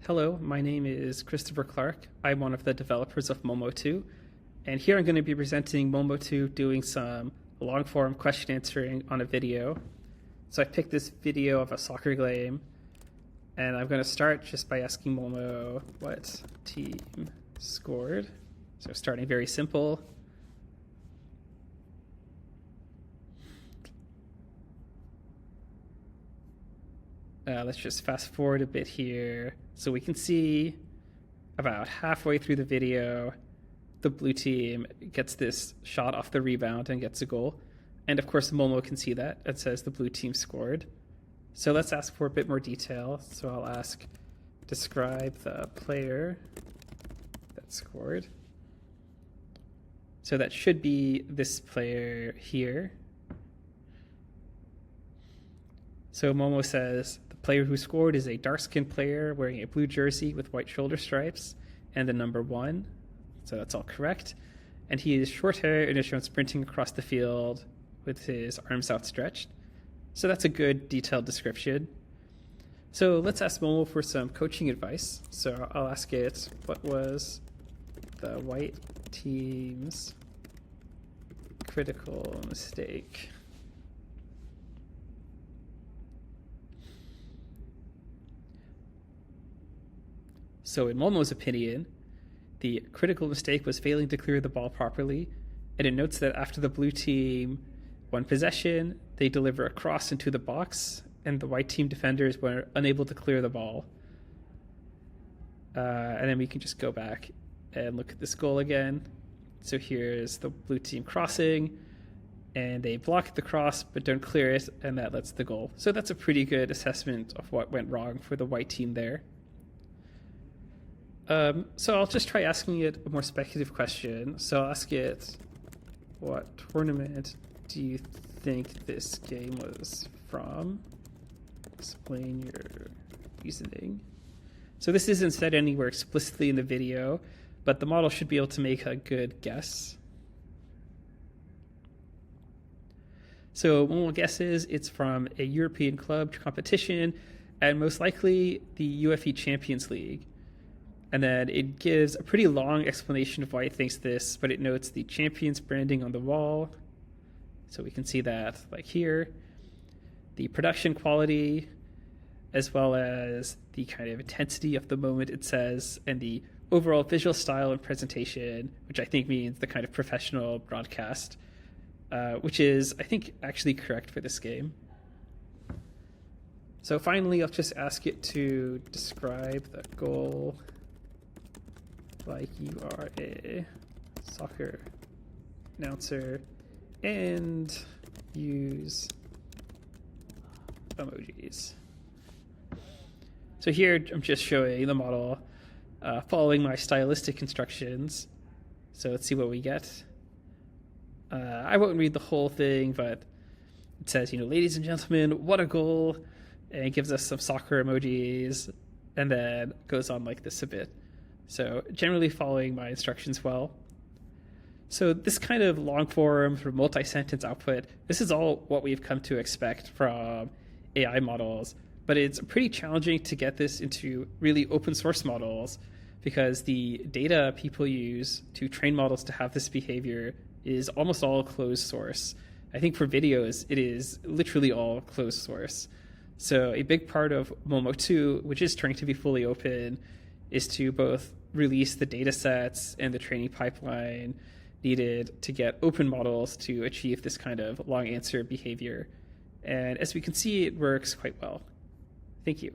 Hello, my name is Christopher Clark. I'm one of the developers of Molmo 2, and here I'm going to be presenting Molmo 2 doing some long-form question answering on a video. So I picked this video of a soccer game, and I'm going to start just by asking Molmo what team scored. So starting very simple. Let's just fast forward a bit here. So we can see about halfway through the video, the blue team gets this shot off the rebound and gets a goal. And of course, Molmo can see that. It says the blue team scored. So let's ask for a bit more detail. So I'll ask, describe the player that scored. So that should be this player here. So Molmo says, the player who scored is a dark-skinned player wearing a blue jersey with white shoulder stripes and the number 1. So that's all correct. And he is short hair and is shown sprinting across the field with his arms outstretched. So that's a good detailed description. So let's ask Molmo for some coaching advice. So I'll ask it, what was the white team's critical mistake? So in Molmo's opinion, the critical mistake was failing to clear the ball properly, and it notes that after the blue team won possession, they deliver a cross into the box, and the white team defenders were unable to clear the ball. And then we can just go back and look at this goal again. So here's the blue team crossing, and they block the cross but don't clear it, and that lets the goal. So that's a pretty good assessment of what went wrong for the white team there. So I'll just try asking it a more speculative question. So I'll ask it, what tournament do you think this game was from? Explain your reasoning. So this isn't said anywhere explicitly in the video, but the model should be able to make a good guess. So one guesses it's from a European club competition, and most likely the UEFI Champions League. And then it gives a pretty long explanation of why it thinks this, but it notes the champions branding on the wall. So we can see that like here. The production quality, as well as the kind of intensity of the moment, it says, and the overall visual style and presentation, which I think means the kind of professional broadcast, which is, I think, actually correct for this game. So finally, I'll just ask it to describe the goal like you are a soccer announcer and use emojis. So here I'm just showing the model following my stylistic instructions. So let's see what we get. I won't read the whole thing, but it says, ladies and gentlemen, what a goal, and it gives us some soccer emojis, and then goes on like this a bit. So generally following my instructions well. So this kind of long form or multi-sentence output, this is all what we've come to expect from AI models, but it's pretty challenging to get this into really open source models because the data people use to train models to have this behavior is almost all closed source. I think for videos, it is literally all closed source. So a big part of Molmo 2, which is trying to be fully open, is to both release the data sets and the training pipeline needed to get open models to achieve this kind of long answer behavior. And as we can see, it works quite well. Thank you.